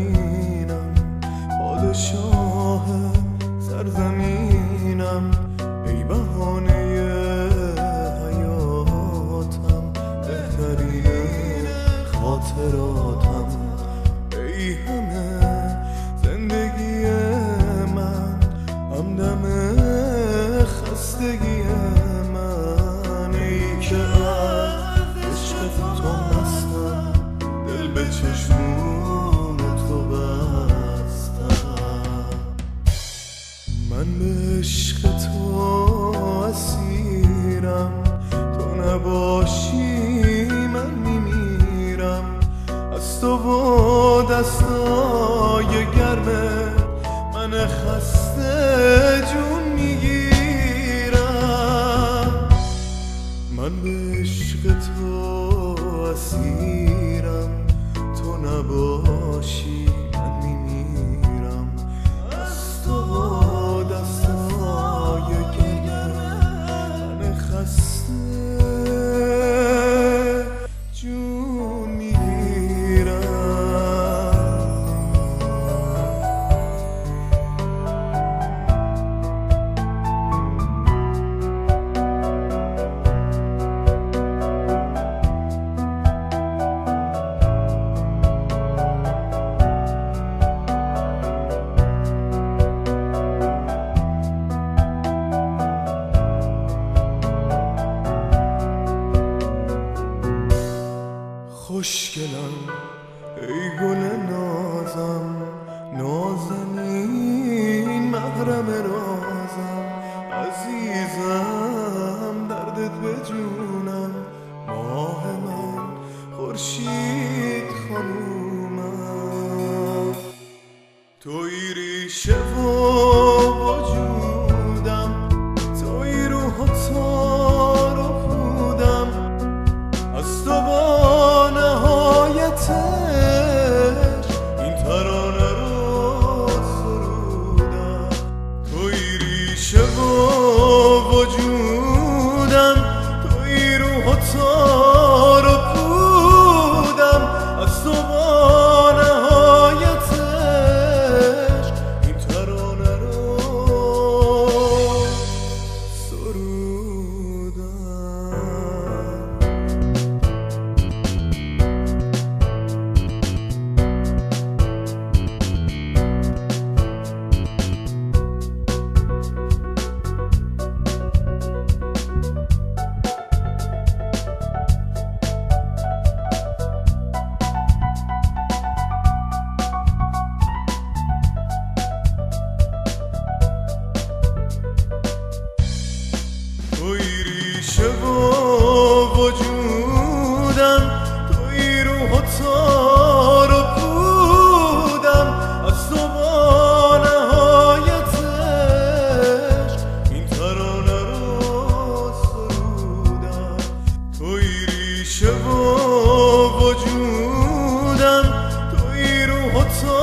زمینم، پادشاه سرزمینم، ای بهانه حیاتم، بهترین خاطراتم، ای همه زندگی من، همدم خستگی من، ای که از عشق تو مستم، دل به چشمون تو بستم. من به عشق تو اسیرم، تو نباشی من میمیرم، از تو و دستای گرمه من خسته جون میگیرم. من به عشق تو اسیرم، تو نباشی من میمیرم، از تو و دستای گرمه من خسته جون میگیرم. خوشگلم ای گل نازم، نازنین محرم رازم، عزیزم دردت به جونم، ماه من خورشید خانومم، توی ریشه و وجودم، توی روح و تار و پودم، از تو با نهایتش این ترانه رو سرودم، توی ریشه و وجودم، توی روح و تار و پودم، از تو با نهایتش این ترانه رو سرودم. توی ریشه و وجودم، توی روح و تار و پودم، از تو با نهایتش این ترانه رو سرودم، توی ریشه و وجودم، توی روح و تار